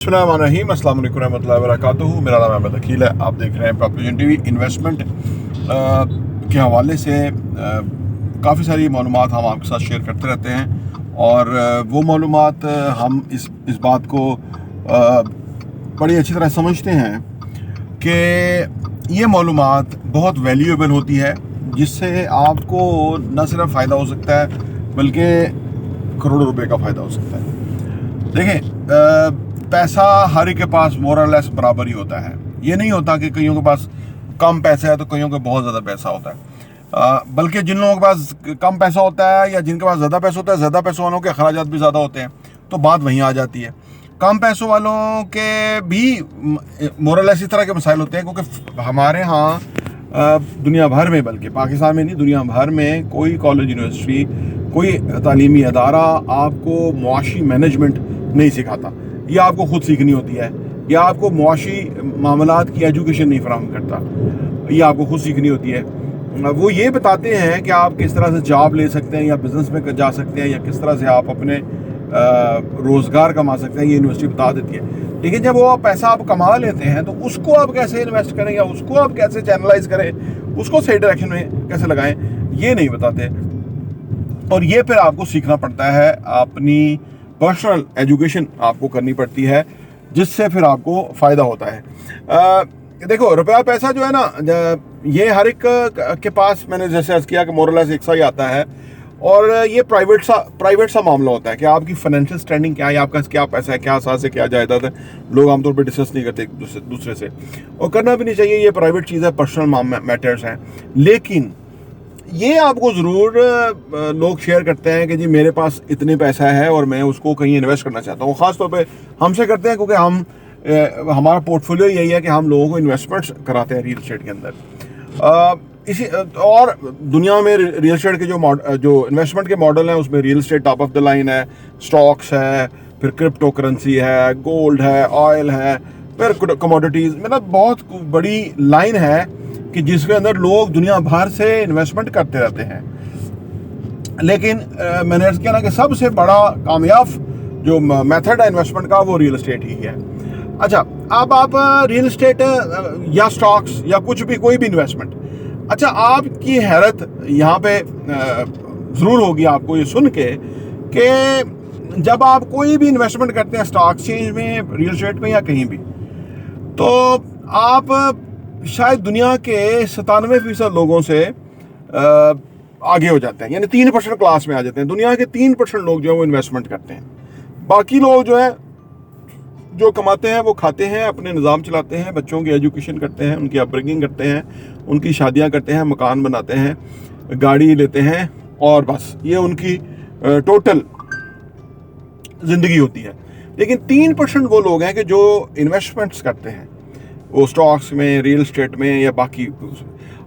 बिस्मिल्लाहिर्रहमानिर्रहीम, अस्सलाम वालेकुम रहमतुल्लाहि व बरकातुहू। मेरा नाम अहमद अकील है। आप देख रहे हैं प्रॉपर्टी टीवी। इन्वेस्टमेंट के हवाले से काफ़ी सारी मालूमात हम आपके साथ शेयर करते रहते हैं और वो मालूमात हम इस बात को बड़ी अच्छी तरह समझते हैं कि ये मालूमात बहुत वैल्यूएबल होती है, जिससे आपको न सिर्फ फ़ायदा हो सकता है बल्कि करोड़ों रुपए का फ़ायदा हो सकता है। देखें, पैसा हर एक के पास मोर और लेस बराबर ही होता है। ये नहीं होता कि कईयों के पास कम पैसा है तो कईयों के बहुत ज़्यादा पैसा होता है, बल्कि जिन लोगों के पास कम पैसा होता है या जिनके पास ज़्यादा पैसा होता है, ज़्यादा पैसों वालों के अखराजात भी ज़्यादा होते हैं। तो बात वहीं आ जाती है। कम पैसों वालों के भी मोर और लेस इस तरह के मसाइल होते हैं, क्योंकि हमारे यहाँ दुनिया भर में, बल्कि पाकिस्तान में नहीं, दुनिया भर में कोई कॉलेज, यूनिवर्सिटी, कोई तालीमी अदारा आपको मुआशी मैनेजमेंट नहीं सिखाता। ये आपको खुद सीखनी होती है। या आपको मुआशी मामलात की एजुकेशन नहीं फराहम करता, ये आपको खुद सीखनी होती है। वो ये बताते हैं कि आप किस तरह से जॉब ले सकते हैं या बिज़नेस में जा सकते हैं या किस तरह से आप अपने रोज़गार कमा सकते हैं, ये यूनिवर्सिटी बता देती है। लेकिन जब वो पैसा आप कमा लेते हैं तो उसको आप कैसे इन्वेस्ट करें या उसको आप कैसे चैनलाइज करें, उसको सही डायरेक्शन में कैसे लगाएं, ये नहीं बताते। और ये फिर आपको सीखना पड़ता है, अपनी पर्सनल एजुकेशन आपको करनी पड़ती है, जिससे फिर आपको फ़ायदा होता है। देखो, रुपया पैसा जो है ना, ये हर एक के पास, मैंने जैसे अर्ज़ किया कि मोर और लेस एक सा ही आता है। और ये प्राइवेट सा मामला होता है कि आपकी फाइनेंशियल स्टैंडिंग क्या है, आपका क्या पैसा है, क्या साथ है, क्या जायदाद है। लोग आमतौर पर डिस्कस नहीं करते एक दूसरे से, और करना भी नहीं चाहिए। ये प्राइवेट चीज़ है, पर्सनल मैटर्स हैं। लेकिन ये आपको ज़रूर लोग शेयर करते हैं कि जी मेरे पास इतने पैसा है और मैं उसको कहीं इन्वेस्ट करना चाहता हूँ। ख़ास तौर पे हमसे करते हैं, क्योंकि हमारा पोर्टफोलियो यही है कि हम लोगों को इन्वेस्टमेंट्स कराते हैं रियल एस्टेट के अंदर। इसी और दुनिया में रियल एस्टेट के जो इन्वेस्टमेंट के मॉडल हैं, उसमें real estate top of the line है, स्टॉक्स है, फिर क्रिप्टो करेंसी है, गोल्ड है, ऑयल है, फिर कमोडिटीज़। मतलब बहुत बड़ी लाइन है कि जिसके अंदर लोग दुनिया भर से इन्वेस्टमेंट करते रहते हैं। लेकिन मैंने अर्ज़ किया ना कि सबसे बड़ा कामयाब जो मेथड है इन्वेस्टमेंट का, वो रियल एस्टेट ही है। अच्छा, अब आप रियल एस्टेट या स्टॉक्स या कुछ भी, कोई भी इन्वेस्टमेंट, अच्छा, आपकी हैरत यहाँ पे ज़रूर होगी आपको ये सुन के कि जब आप कोई भी इन्वेस्टमेंट करते हैं, स्टॉक एक्सचेंज में, रियल एस्टेट में या कहीं भी, तो आप शायद दुनिया के 97% लोगों से आगे हो जाते हैं, यानी 3% क्लास में आ जाते हैं। दुनिया के 3% लोग जो है वो इन्वेस्टमेंट करते हैं। बाकी लोग जो है, जो कमाते हैं वो खाते हैं, अपने निज़ाम चलाते हैं, बच्चों की एजुकेशन करते हैं, उनकी अपब्रिंगिंग करते हैं, उनकी शादियां करते हैं, मकान बनाते हैं, गाड़ी लेते हैं, और बस ये उनकी टोटल ज़िंदगी होती है। लेकिन 3% वो लोग हैं कि जो इन्वेस्टमेंट्स करते हैं, वो स्टॉक्स में, रियल एस्टेट में या बाकी।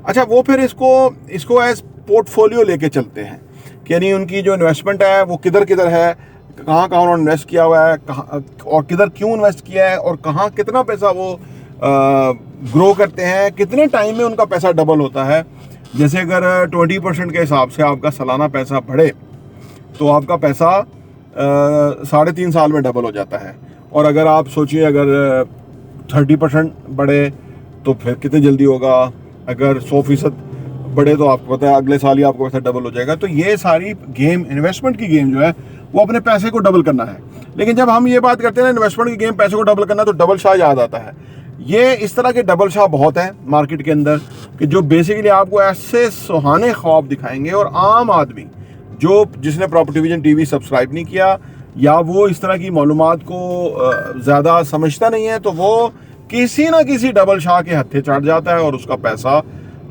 अच्छा, वो फिर इसको एज पोर्टफोलियो लेके चलते हैं कि यानी उनकी जो इन्वेस्टमेंट है वो किधर किधर है, कहाँ कहाँ उन्होंने इन्वेस्ट किया हुआ है, कहाँ और किधर क्यों इन्वेस्ट किया है, और कहाँ कितना पैसा वो ग्रो करते हैं, कितने टाइम में उनका पैसा डबल होता है। जैसे अगर 20% के हिसाब से आपका सालाना पैसा बढ़े तो आपका पैसा 3.5 साल में डबल हो जाता है। और अगर आप सोचिए, अगर 30% बढ़े तो फिर कितने जल्दी होगा। अगर 100% बढ़े तो आपको पता है अगले साल ही आपको पैसा डबल हो जाएगा। तो ये सारी गेम, इन्वेस्टमेंट की गेम जो है वो अपने पैसे को डबल करना है। लेकिन जब हम ये बात करते हैं ना इन्वेस्टमेंट की गेम, पैसे को डबल करना, तो डबल शाह याद आता है। ये इस तरह के डबल शाह बहुत हैं मार्केट के अंदर कि जो बेसिकली आपको ऐसे सुहाने ख्वाब दिखाएंगे, और आम आदमी जिसने प्रॉपर्टी विजन टीवी सब्सक्राइब नहीं किया या वो इस तरह की मालूमात को ज़्यादा समझता नहीं है, तो वो किसी ना किसी डबल शाह के हत्थे चढ़ जाता है और उसका पैसा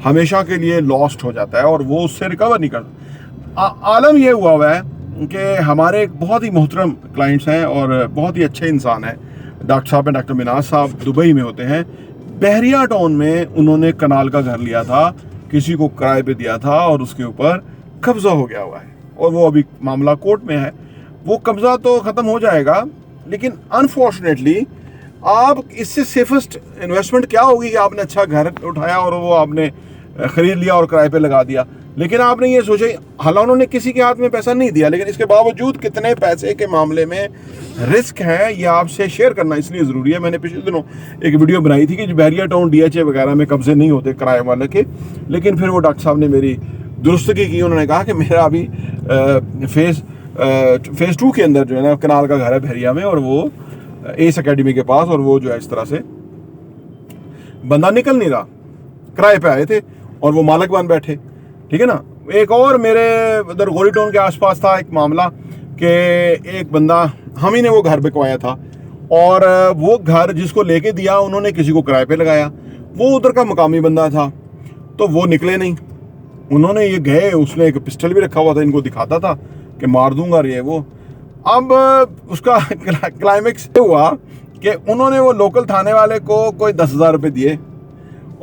हमेशा के लिए लॉस्ट हो जाता है और वो उससे रिकवर नहीं करता। आलम ये हुआ है कि हमारे एक बहुत ही मोहतरम क्लाइंट्स हैं और बहुत ही अच्छे इंसान हैं, डॉक्टर साहब हैं, डॉक्टर मिनाज साहब, दुबई में होते हैं। बहरिया टाउन में उन्होंने कनाल का घर लिया था, किसी को किराए पे दिया था और उसके ऊपर कब्जा हो गया हुआ है, और वो अभी मामला कोर्ट में है। वो कब्जा तो ख़त्म हो जाएगा, लेकिन अनफॉर्चुनेटली आप इससे सेफेस्ट इन्वेस्टमेंट क्या होगी कि आपने अच्छा घर उठाया और वो आपने ख़रीद लिया और किराए पे लगा दिया। लेकिन आपने ये सोचा, हालांकि उन्होंने किसी के हाथ में पैसा नहीं दिया, लेकिन इसके बावजूद कितने पैसे के मामले में रिस्क है, ये आपसे शेयर करना इसलिए ज़रूरी है। मैंने पिछले दिनों एक वीडियो बनाई थी कि जो बैरियर टाउन DHA वगैरह में कब्जे नहीं होते किराए वाले के, लेकिन फिर वो डॉक्टर साहब ने मेरी दुरुस्तगी की। उन्होंने कहा कि मेरा अभी फेज़ 2 के अंदर जो है ना कनाल का घर है बहरिया में, और वो एस अकेडमी के पास, और वो जो है इस तरह से बंदा निकल नहीं रहा, किराए पे आए थे और वो मालिक बन बैठे, ठीक है ना। एक और मेरे उधर गोरी टाउन के आसपास था एक मामला कि एक बंदा, हम ही ने वो घर बिकवाया था, और वो घर जिसको लेके दिया उन्होंने किसी को किराए पे लगाया, वो उधर का मकामी बंदा था, तो वो निकले नहीं। उन्होंने ये गए, उसने एक पिस्टल भी रखा हुआ था, इनको दिखाता था कि मार दूंगा ये वो। अब उसका क्लाइमेक्स हुआ कि उन्होंने वो लोकल थाने वाले को कोई 10,000 रुपये दिए,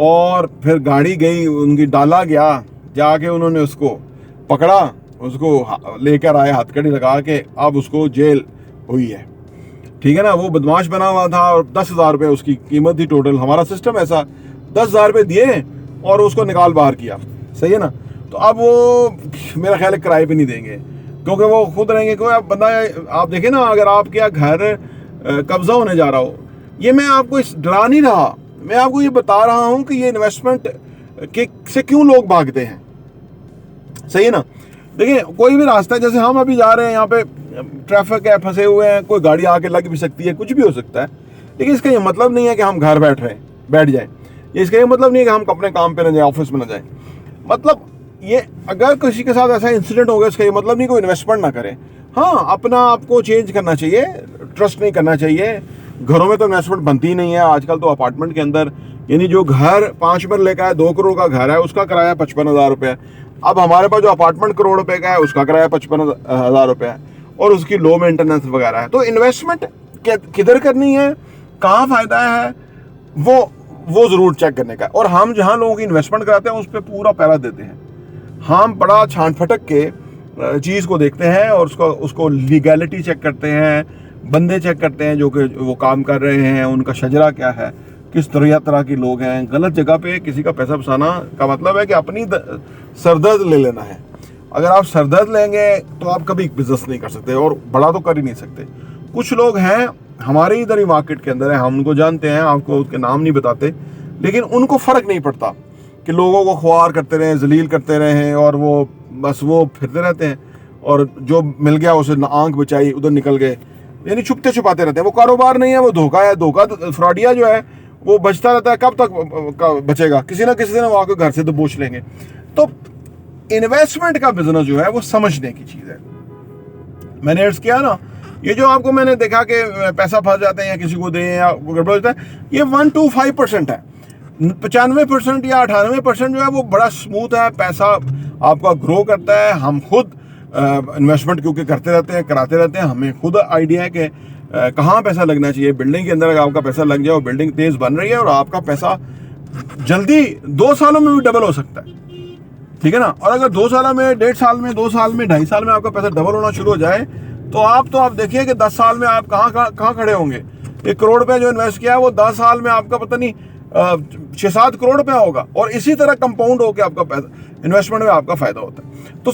और फिर गाड़ी गई, उनकी डाला गया, जाके उन्होंने उसको पकड़ा, उसको लेकर आए हथकड़ी लगा के, अब उसको जेल हुई है, ठीक है ना। वो बदमाश बना हुआ था और 10,000 रुपये उसकी कीमत थी टोटल। हमारा सिस्टम ऐसा, 10,000 रुपये दिए और उसको निकाल बाहर किया, सही है ना। तो अब वो मेरा ख्याल है किराए पे नहीं देंगे, क्योंकि वो खुद रहेंगे। कोई आप बंदा, आप देखें ना, अगर आपके यहाँ घर कब्जा होने जा रहा हो, ये मैं आपको इस डरा नहीं रहा, मैं आपको ये बता रहा हूँ कि ये इन्वेस्टमेंट के से क्यों लोग भागते हैं, सही है ना। देखिए कोई भी रास्ता है, जैसे हम अभी जा रहे हैं, यहाँ पे ट्रैफिक है, फंसे हुए हैं, कोई गाड़ी आके लग भी सकती है, कुछ भी हो सकता है, लेकिन इसका ये मतलब नहीं है कि हम घर बैठ जाएं। इसका ये मतलब नहीं है कि हम अपने काम पे ना जाए, ऑफिस में ना जाए। मतलब ये, अगर किसी के साथ ऐसा इंसिडेंट हो गया, इसका ये मतलब नहीं कोई इन्वेस्टमेंट ना करे। हाँ, अपना आपको चेंज करना चाहिए, ट्रस्ट नहीं करना चाहिए। घरों में तो इन्वेस्टमेंट बनती ही नहीं है आजकल। तो अपार्टमेंट के अंदर, यानी जो घर 5 मरले का है, 2 करोड़ का घर है, उसका किराया 55,000 रुपये है। अब हमारे पास जो अपार्टमेंट करोड़ रुपए का है, उसका किराया 55,000 रुपये है, और उसकी लो मेंटेनेंस वगैरह है। तो इन्वेस्टमेंट किधर करनी है, कहाँ फ़ायदा है, वो ज़रूर चेक करने का। और हम जहाँ लोगों की इन्वेस्टमेंट कराते हैं उस पर पूरा पैरा देते हैं। हम बड़ा छांट फटक के चीज़ को देखते हैं और उसको लीगैलिटी चेक करते हैं, बंदे चेक करते हैं जो कि वो काम कर रहे हैं, उनका शजरा क्या है, किस तरह के लोग हैं। गलत जगह पे किसी का पैसा फंसाना का मतलब है कि अपनी सरदर्द ले लेना है। अगर आप सरदर्द लेंगे तो आप कभी बिजनेस नहीं कर सकते, और बड़ा तो कर ही नहीं सकते। कुछ लोग हैं हमारे इधर ही मार्केट के अंदर है, हम उनको जानते हैं, आपको उसके नाम नहीं बताते, लेकिन उनको फ़र्क नहीं पड़ता कि लोगों को ख्वार करते रहें, जलील करते रहें, और वो बस वो फिरते रहते हैं, और जो मिल गया उसे आंख बचाई, उधर निकल गए, यानी छुपते छुपाते रहते हैं। वो कारोबार नहीं है, वो धोखा है। धोखा फ्रॉडिया जो है वो बचता रहता है, कब तक बचेगा, किसी ना किसी दिन वो आके घर से तो बोझ लेंगे। तो इन्वेस्टमेंट का बिजनेस जो है वो समझने की चीज़ है। मैंने अर्ज किया ना, ये जो आपको मैंने देखा कि पैसा फंस जाते हैं या किसी को दें या गड़बड़ होता है, ये 1 to 5% है। 95% या 98% जो है वो बड़ा स्मूथ है, पैसा आपका ग्रो करता है। हम खुद इन्वेस्टमेंट क्योंकि करते रहते हैं, कराते रहते हैं, हमें खुद आइडिया है कि कहाँ पैसा लगना चाहिए। बिल्डिंग के अंदर अगर आपका पैसा लग जाए, बिल्डिंग तेज़ बन रही है और आपका पैसा जल्दी 2 सालों में भी डबल हो सकता है, ठीक है ना। और अगर 2 साल में, 1.5 साल में, 2 साल में, 2.5 साल में आपका पैसा डबल होना शुरू हो जाए, तो आप देखिए कि 10 साल में आप कहाँ खड़े होंगे। 1 करोड़ रुपया जो इन्वेस्ट किया है वो 10 साल में आपका पता नहीं 6-7 करोड़ रुपया होगा, और इसी तरह कंपाउंड होकर आपका पैसा, इन्वेस्टमेंट में आपका फ़ायदा होता है। तो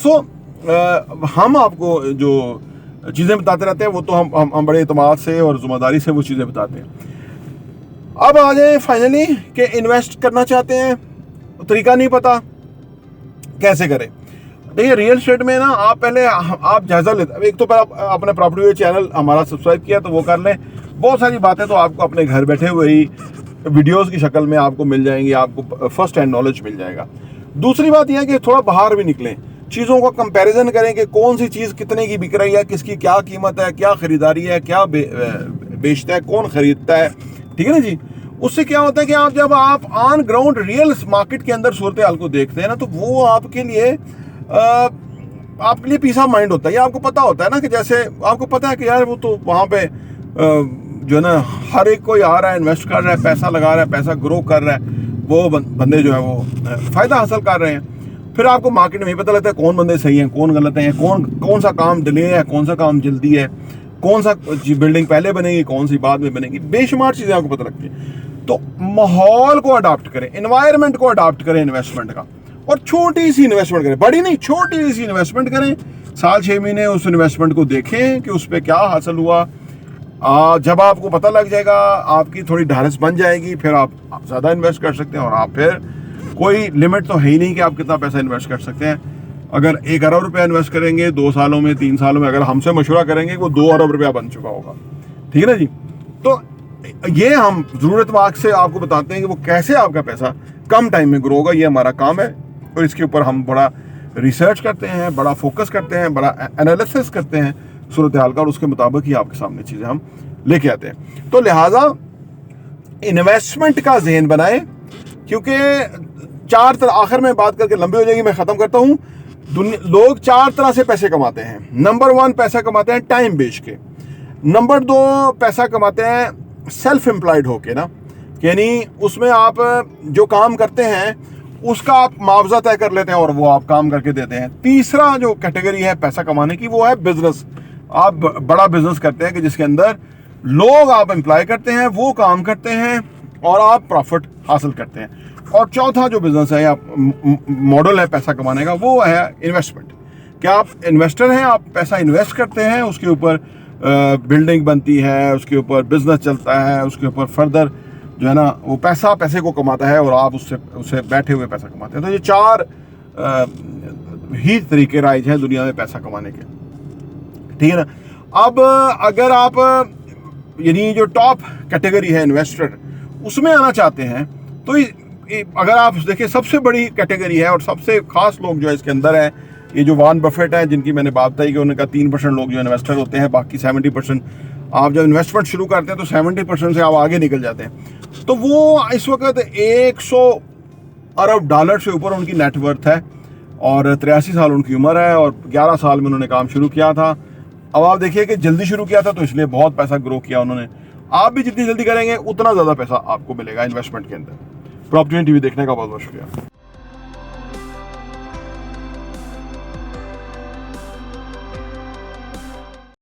हम आपको जो चीज़ें बताते रहते हैं वो तो हम बड़े इत्मीनान से और ज़िम्मेदारी से वो चीज़ें बताते हैं। अब आ जाए फाइनली कि इन्वेस्ट करना चाहते हैं, तरीका नहीं पता कैसे करें। देखिए रियल एस्टेट में ना, आप पहले आप जायज़ा लेते, एक तो पहले अपने प्रॉपर्टी चैनल हमारा सब्सक्राइब किया तो वो कर लें। बहुत सारी बातें तो आपको अपने घर बैठे हुए ही वीडियोस की शक्ल में आपको मिल जाएंगी, आपको फर्स्ट हैंड नॉलेज मिल जाएगा। दूसरी बात यह है कि थोड़ा बाहर भी निकलें, चीज़ों का कंपैरिजन करें कि कौन सी चीज़ कितने की बिक रही है, किसकी क्या कीमत है, क्या ख़रीदारी है, क्या बेचता है, कौन ख़रीदता है, ठीक है ना जी। उससे क्या होता है कि जब आप ऑन ग्राउंड रियल मार्केट के अंदर सूरत हाल को देखते हैं ना, तो वो आपके लिए पीस ऑफ माइंड होता है। ये आपको पता होता है ना कि जैसे आपको पता है कि यार वो तो वहाँ पे जो है ना, हर एक कोई आ रहा है, इन्वेस्ट कर रहा है, पैसा लगा रहा है, पैसा ग्रो कर रहा है, वो बंदे जो है वो फ़ायदा हासिल कर रहे हैं। फिर आपको मार्केट में ही पता लगता है कौन बंदे सही हैं, कौन गलत हैं, कौन सा काम डिले है, कौन सा काम जल्दी है, कौन सा बिल्डिंग पहले बनेगी, कौन सी बाद में बनेगी, बेशुमार चीज़ें आपको पता लगती हैं। तो माहौल को अडॉप्ट करें, एनवायरनमेंट को अडॉप्ट करें इन्वेस्टमेंट का, और छोटी सी इन्वेस्टमेंट करें, बड़ी नहीं, छोटी सी इन्वेस्टमेंट करें। साल 6 महीने उस इन्वेस्टमेंट को देखें कि उस पर क्या हासिल हुआ। जब आपको पता लग जाएगा, आपकी थोड़ी ढारस बन जाएगी, फिर आप ज़्यादा इन्वेस्ट कर सकते हैं। और आप फिर कोई लिमिट तो है ही नहीं कि आप कितना पैसा इन्वेस्ट कर सकते हैं। अगर 1 अरब रुपया इन्वेस्ट करेंगे 2 सालों में, 3 सालों में, अगर हमसे मशवरा करेंगे वो 2 अरब रुपया बन चुका होगा। ठीक है ना जी। तो ये हम ज़रूरतवाग से आपको बताते हैं कि वो कैसे आपका पैसा कम टाइम में ग्रो होगा। ये हमारा काम है और इसके ऊपर हम बड़ा रिसर्च करते हैं, बड़ा फोकस करते हैं, बड़ा एनालिसिस करते हैं सूरत हाल का, और उसके मुताबिक ही आपके सामने चीज़ें हम लेके आते हैं। तो लिहाजा इन्वेस्टमेंट का ज़हन बनाएं, क्योंकि आखिर में बात करके लंबी हो जाएगी, मैं ख़त्म करता हूँ। लोग 4 तरह से पैसे कमाते हैं। नंबर 1 पैसा कमाते हैं टाइम बेच के। नंबर 2 पैसा कमाते हैं सेल्फ एम्प्लॉयड होके ना, यानी उसमें आप जो काम करते हैं उसका आप मुआवजा तय कर लेते हैं और वो आप काम करके देते हैं। तीसरा जो कैटेगरी है पैसा कमाने की, वो है बिजनेस। आप बड़ा बिजनेस करते हैं कि जिसके अंदर लोग आप एम्प्लॉय करते हैं, वो काम करते हैं और आप प्रॉफिट हासिल करते हैं। और चौथा जो बिजनेस है या मॉडल है पैसा कमाने का, वो है इन्वेस्टमेंट। क्या आप इन्वेस्टर हैं, आप पैसा इन्वेस्ट करते हैं, उसके ऊपर बिल्डिंग बनती है, उसके ऊपर बिजनेस चलता है, उसके ऊपर फर्दर जो है ना वो पैसे को कमाता है और आप उससे बैठे हुए पैसा कमाते हैं। तो ये 4 ही तरीके राइज हैं दुनिया में पैसा कमाने के। ठीक है ना। अब अगर आप यानी जो टॉप कैटेगरी है इन्वेस्टर, उसमें आना चाहते हैं, तो अगर आप देखिए सबसे बड़ी कैटेगरी है और सबसे खास लोग जो है इसके अंदर है, ये जो वॉरेन बफेट है, जिनकी मैंने बात बताई कि उनका 3% लोग जो इन्वेस्टर होते हैं, बाकी 70% आप जब इन्वेस्टमेंट शुरू करते हैं तो 70% से आप आगे निकल जाते हैं। तो वो इस वक्त 100 अरब डॉलर से ऊपर उनकी नेटवर्थ है और 83 साल उनकी उम्र है और 11 साल में उन्होंने काम शुरू किया था। अब आप देखिए कि जल्दी शुरू किया था तो इसलिए बहुत पैसा ग्रो किया उन्होंने। आप भी जितनी जल्दी करेंगे उतना ज़्यादा पैसा आपको मिलेगा इन्वेस्टमेंट के अंदर। प्रॉपर्टी टीवी देखने का बहुत बहुत शुक्रिया।